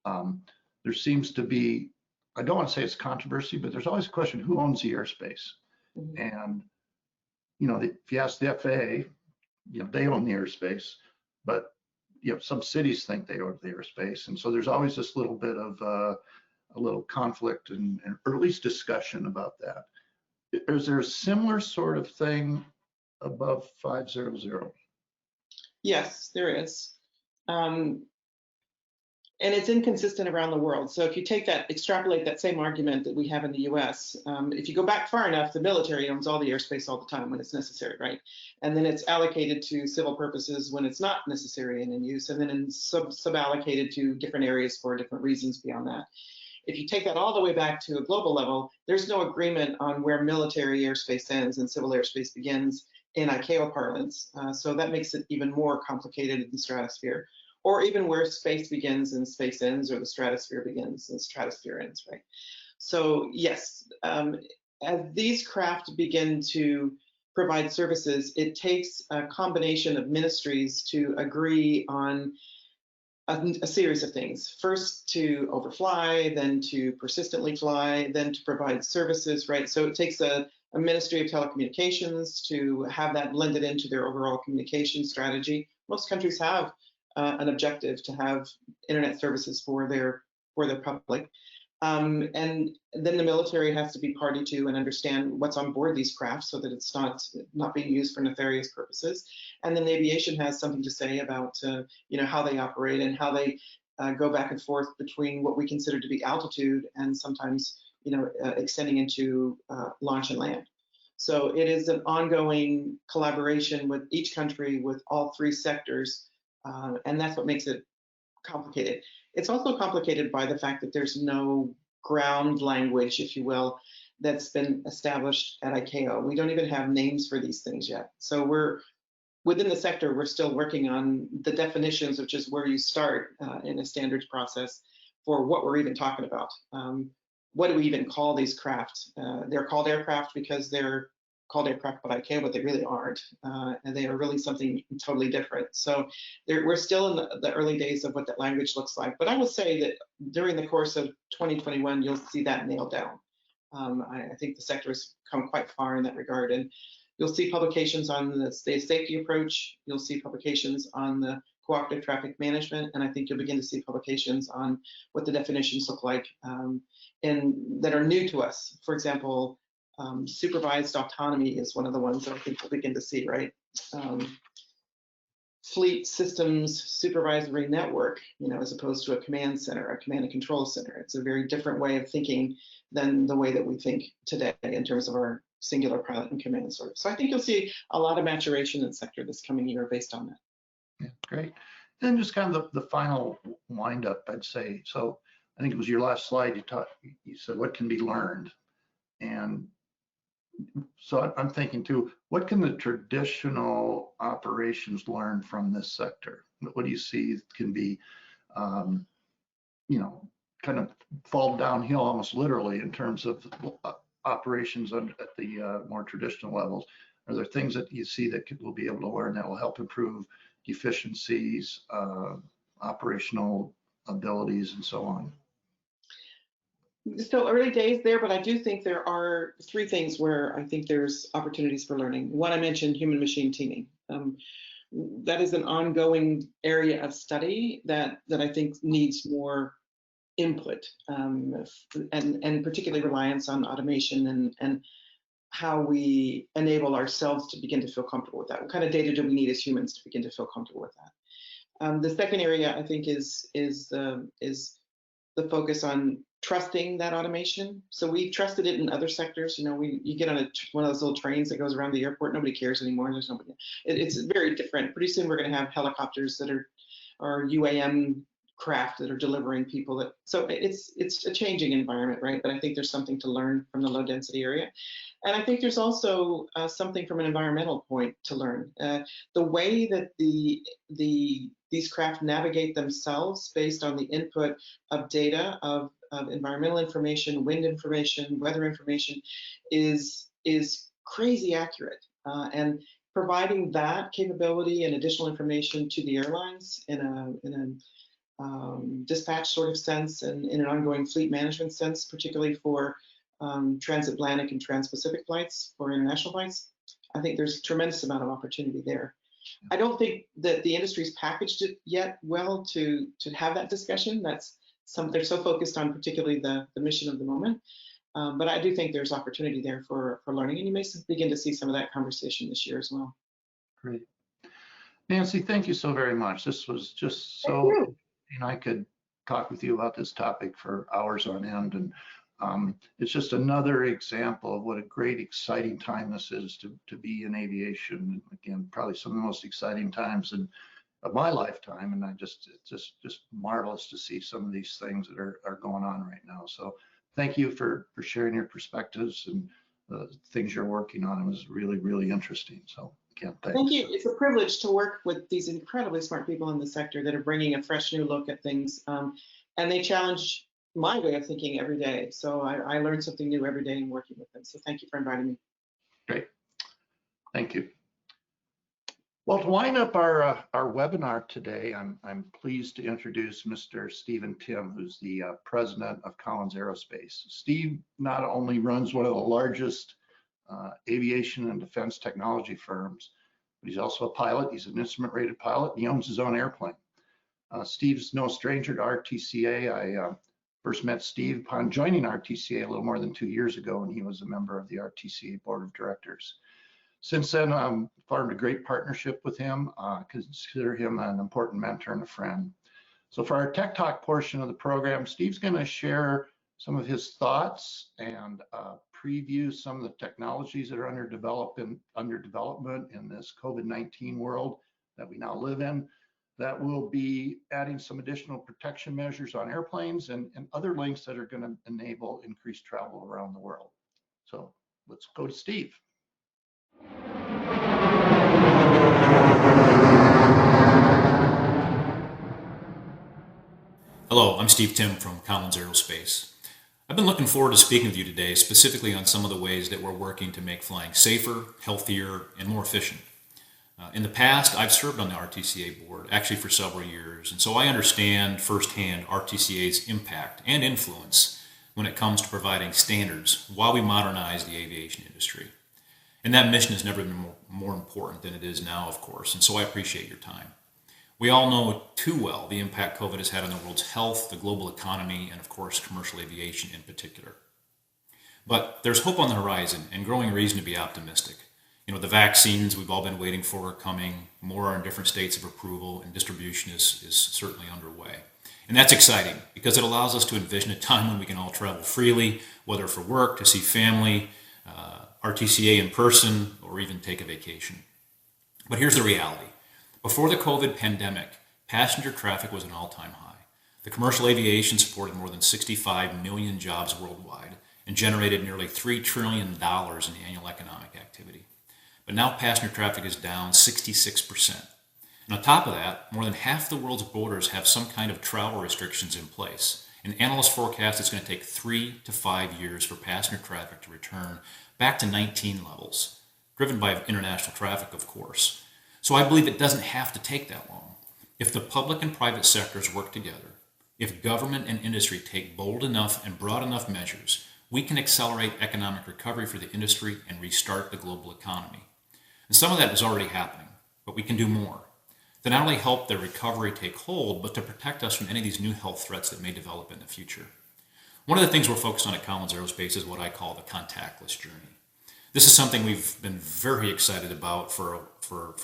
there seems to be, I don't want to say it's controversy, but there's always a question, who owns the airspace? Mm-hmm. And, you know, if you ask the FAA, you know, they own the airspace, but, you know, some cities think they own the airspace. And so there's always this little bit of a little conflict and or at least discussion about that. Is there a similar sort of thing above 500? Yes, there is. And it's inconsistent around the world. So if you take that, extrapolate that same argument that we have in the US, if you go back far enough, the military owns all the airspace all the time when it's necessary, right? And then it's allocated to civil purposes when it's not necessary and in use, and then sub-allocated to different areas for different reasons beyond that. If you take that all the way back to a global level, there's no agreement on where military airspace ends and civil airspace begins in ICAO parlance. So that makes it even more complicated in the stratosphere, or even where space begins and space ends, or the stratosphere begins and stratosphere ends, right? So yes, as these craft begin to provide services, it takes a combination of ministries to agree on a series of things. First to overfly, then to persistently fly, then to provide services, right? So it takes a Ministry of Telecommunications to have that blended into their overall communication strategy. Most countries have an objective to have internet services for their public. And then the military has to be party to and understand what's on board these crafts so that it's not being used for nefarious purposes. And then aviation has something to say about you know, how they operate and how they go back and forth between what we consider to be altitude and sometimes, you know, extending into launch and land. So it is an ongoing collaboration with each country, with all three sectors, and that's what makes it complicated. It's also complicated by the fact that there's no ground language, if you will, that's been established at ICAO. We don't even have names for these things yet. So we're within the sector, we're still working on the definitions, which is where you start in a standards process for what we're even talking about. What do we even call these craft? They're called aircraft because they're called aircraft by ICAO, but they really aren't, and they are really something totally different. So we're still in the early days of what that language looks like. But I will say that during the course of 2021, you'll see that nailed down. I think the sector has come quite far in that regard, and you'll see publications on the safety approach. You'll see publications on the cooperative traffic management, and I think you'll begin to see publications on what the definitions look like and that are new to us. For example, supervised autonomy is one of the ones that I think we'll begin to see, right? Fleet systems supervisory network, you know, as opposed to a command center, a command and control center. It's a very different way of thinking than the way that we think today in terms of our singular pilot and command sort of. So I think you'll see a lot of maturation in the sector this coming year based on that. Yeah, great. Then just kind of the final wind up, I'd say. So I think it was your last slide, you said what can be learned. And so I'm thinking too, what can the traditional operations learn from this sector? What do you see can be, kind of fall downhill almost literally in terms of operations at the more traditional levels? Are there things that you see that we'll be able to learn that will help improve efficiencies, operational abilities, and so on? Still early days there, but I do think there are three things where I think there's opportunities for learning. One, I mentioned human machine teaming. That is an ongoing area of study that I think needs more input, and particularly reliance on automation and how we enable ourselves to begin to feel comfortable with that. What kind of data do we need as humans to begin to feel comfortable with that? The second area I think is the focus on trusting that automation. So we trusted it in other sectors. You get on one of those little trains that goes around the airport. Nobody cares anymore. There's nobody. It's very different. Pretty soon we're going to have helicopters that are UAM craft that are delivering people. So it's a changing environment, right? But I think there's something to learn from the low density area. And I think there's also something from an environmental point to learn. The way that these craft navigate themselves based on the input of data, of environmental information, wind information, weather information, is crazy accurate. And providing that capability and additional information to the airlines in a dispatch sort of sense and in an ongoing fleet management sense, particularly for transatlantic and trans-Pacific flights, for international flights, I think there's a tremendous amount of opportunity there. I don't think that the industry's packaged it yet well to have that discussion. They're so focused on particularly the mission of the moment. But I do think there's opportunity there for learning, and you may begin to see some of that conversation this year as well. Great. Nancy, thank you so very much. This was just so, I could talk with you about this topic for hours on end, and it's just another example of what a great, exciting time this is to be in aviation. Again, probably some of the most exciting times of my lifetime, and it's just marvelous to see some of these things that are going on right now. So thank you for sharing your perspectives and the things you're working on. It was really, really interesting. So again, thanks. Thank you. It's a privilege to work with these incredibly smart people in the sector that are bringing a fresh new look at things, and they challenge my way of thinking every day. So I learn something new every day in working with them. So thank you for inviting me. Great. Thank you. Well, to wind up our webinar today, I'm pleased to introduce Mr. Stephen Timm, who's the president of Collins Aerospace. Steve not only runs one of the largest aviation and defense technology firms, but he's also a pilot. He's an instrument-rated pilot, and he owns his own airplane. Steve's no stranger to RTCA. I first met Steve upon joining RTCA a little more than 2 years ago, and he was a member of the RTCA board of directors. Since then, I've formed a great partnership with him. Consider him an important mentor and a friend. So for our Tech Talk portion of the program, Steve's going to share some of his thoughts and preview some of the technologies that are under development in this COVID-19 world that we now live in, that will be adding some additional protection measures on airplanes and other links that are going to enable increased travel around the world. So let's go to Steve. Hello, I'm Steve Timm from Collins Aerospace. I've been looking forward to speaking with you today, specifically on some of the ways that we're working to make flying safer, healthier, and more efficient. In the past, I've served on the RTCA board, actually for several years, and so I understand firsthand RTCA's impact and influence when it comes to providing standards while we modernize the aviation industry. And that mission has never been more important than it is now, of course, and so I appreciate your time. We all know too well the impact COVID has had on the world's health, the global economy, and of course, commercial aviation in particular. But there's hope on the horizon and growing reason to be optimistic. The vaccines we've all been waiting for are coming. More are in different states of approval, and distribution is certainly underway. And that's exciting because it allows us to envision a time when we can all travel freely, whether for work, to see family, RTCA in person, or even take a vacation. But here's the reality. Before the COVID pandemic, passenger traffic was an all-time high. The commercial aviation supported more than 65 million jobs worldwide and generated nearly $3 trillion in annual economic activity. But now passenger traffic is down 66%. And on top of that, more than half the world's borders have some kind of travel restrictions in place. And analysts forecast it's going to take 3 to 5 years for passenger traffic to return back to 19 levels, driven by international traffic, of course. So I believe it doesn't have to take that long. If the public and private sectors work together, if government and industry take bold enough and broad enough measures, we can accelerate economic recovery for the industry and restart the global economy. And some of that is already happening, but we can do more to not only help the recovery take hold, but to protect us from any of these new health threats that may develop in the future. One of the things we're focused on at Collins Aerospace is what I call the contactless journey. This is something we've been very excited about for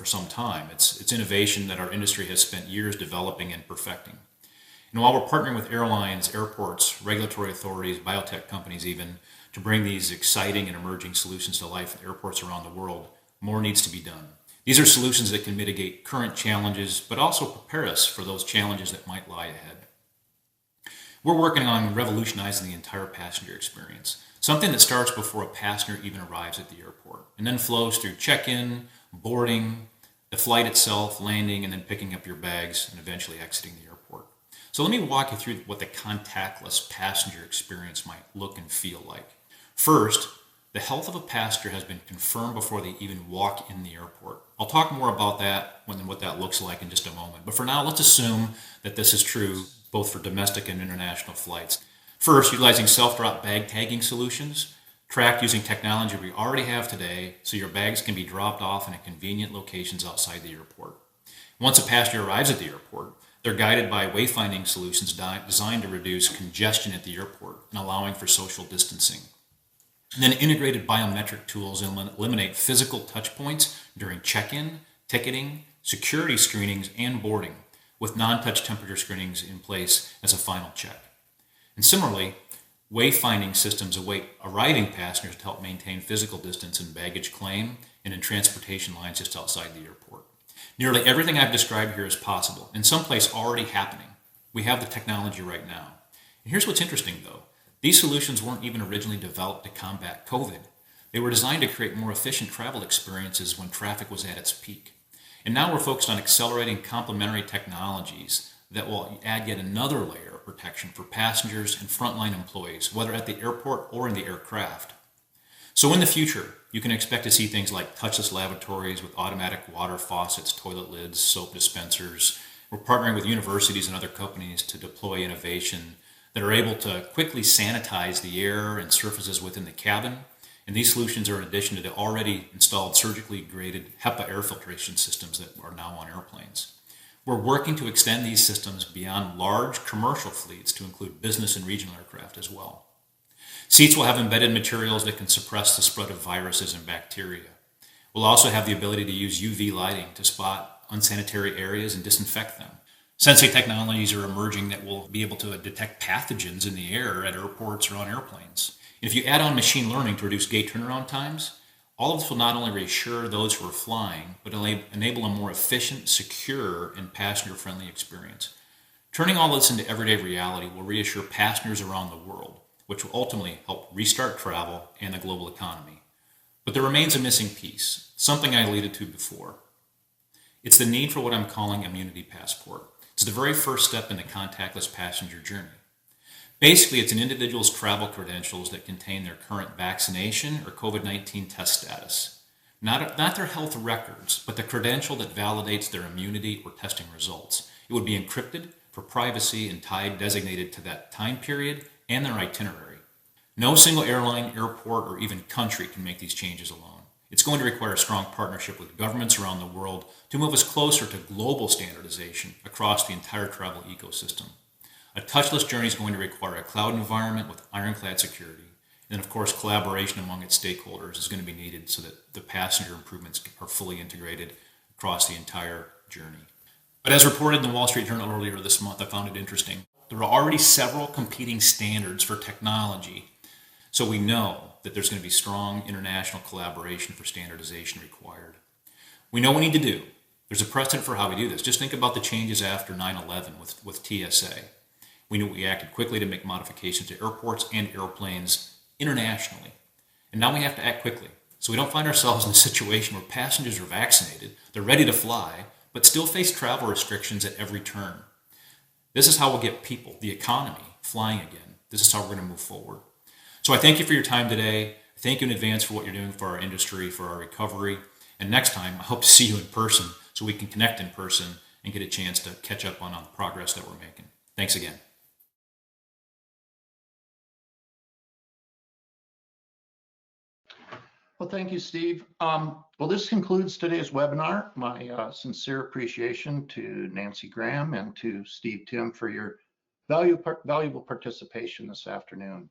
some time. It's innovation that our industry has spent years developing and perfecting. And while we're partnering with airlines, airports, regulatory authorities, biotech companies even, to bring these exciting and emerging solutions to life at airports around the world, more needs to be done. These are solutions that can mitigate current challenges, but also prepare us for those challenges that might lie ahead. We're working on revolutionizing the entire passenger experience, something that starts before a passenger even arrives at the airport, and then flows through check-in, boarding, the flight itself, landing, and then picking up your bags, and eventually exiting the airport. So let me walk you through what the contactless passenger experience might look and feel like. First, the health of a passenger has been confirmed before they even walk in the airport. I'll talk more about that and what that looks like in just a moment. But for now, let's assume that this is true both for domestic and international flights. First, utilizing self-drop bag tagging solutions, tracked using technology we already have today, so your bags can be dropped off in convenient locations outside the airport. Once a passenger arrives at the airport, they're guided by wayfinding solutions designed to reduce congestion at the airport and allowing for social distancing. And then integrated biometric tools eliminate physical touch points during check-in, ticketing, security screenings, and boarding, with non-touch temperature screenings in place as a final check. And similarly, wayfinding systems await arriving passengers to help maintain physical distance in baggage claim and in transportation lines just outside the airport. Nearly everything I've described here is possible, in some place already happening. We have the technology right now. And here's what's interesting though. These solutions weren't even originally developed to combat COVID. They were designed to create more efficient travel experiences when traffic was at its peak. And now we're focused on accelerating complementary technologies that will add yet another layer of protection for passengers and frontline employees, whether at the airport or in the aircraft. So in the future, you can expect to see things like touchless lavatories with automatic water faucets, toilet lids, soap dispensers. We're partnering with universities and other companies to deploy innovation that are able to quickly sanitize the air and surfaces within the cabin. And these solutions are in addition to the already installed surgically graded HEPA air filtration systems that are now on airplanes. We're working to extend these systems beyond large commercial fleets to include business and regional aircraft as well. Seats will have embedded materials that can suppress the spread of viruses and bacteria. We'll also have the ability to use UV lighting to spot unsanitary areas and disinfect them. Sensing technologies are emerging that will be able to detect pathogens in the air at airports or on airplanes. If you add on machine learning to reduce gate turnaround times, all of this will not only reassure those who are flying, but enable a more efficient, secure, and passenger-friendly experience. Turning all this into everyday reality will reassure passengers around the world, which will ultimately help restart travel and the global economy. But there remains a missing piece, something I alluded to before. It's the need for what I'm calling immunity passport. It's the very first step in the contactless passenger journey. Basically, it's an individual's travel credentials that contain their current vaccination or COVID-19 test status. Not their health records, but the credential that validates their immunity or testing results. It would be encrypted for privacy and designated to that time period and their itinerary. No single airline, airport, or even country can make these changes alone. It's going to require a strong partnership with governments around the world to move us closer to global standardization across the entire travel ecosystem. A touchless journey is going to require a cloud environment with ironclad security. And of course, collaboration among its stakeholders is going to be needed so that the passenger improvements are fully integrated across the entire journey. But as reported in the Wall Street Journal earlier this month, I found it interesting. There are already several competing standards for technology. So we know that there's going to be strong international collaboration for standardization required. We know what we need to do. There's a precedent for how we do this. Just think about the changes after 9/11 with TSA. We knew we acted quickly to make modifications to airports and airplanes internationally. And now we have to act quickly, so we don't find ourselves in a situation where passengers are vaccinated, they're ready to fly, but still face travel restrictions at every turn. This is how we'll get people, the economy, flying again. This is how we're going to move forward. So I thank you for your time today. Thank you in advance for what you're doing for our industry, for our recovery. And next time, I hope to see you in person so we can connect in person and get a chance to catch up on the progress that we're making. Thanks again. Well, thank you, Steve. Well, this concludes today's webinar. My sincere appreciation to Nancy Graham and to Steve Timm for your valuable participation this afternoon.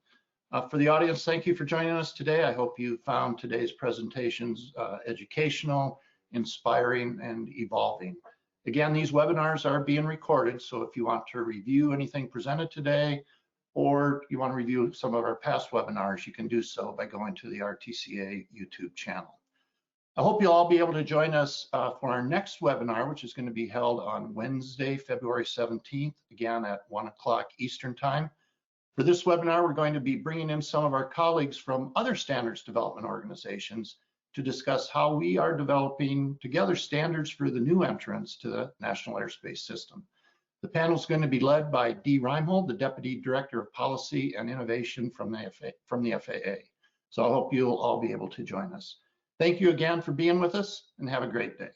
For the audience, thank you for joining us today. I hope you found today's presentations educational, inspiring, and evolving. Again, these webinars are being recorded, so if you want to review anything presented today, or you want to review some of our past webinars, you can do so by going to the RTCA YouTube channel. I hope you'll all be able to join us for our next webinar, which is going to be held on Wednesday, February 17th, again at 1 o'clock Eastern Time. For this webinar, we're going to be bringing in some of our colleagues from other standards development organizations to discuss how we are developing together standards for the new entrants to the National Airspace System. The panel is going to be led by Dee Reimhold, the Deputy Director of Policy and Innovation from the FAA. So I hope you'll all be able to join us. Thank you again for being with us, and have a great day.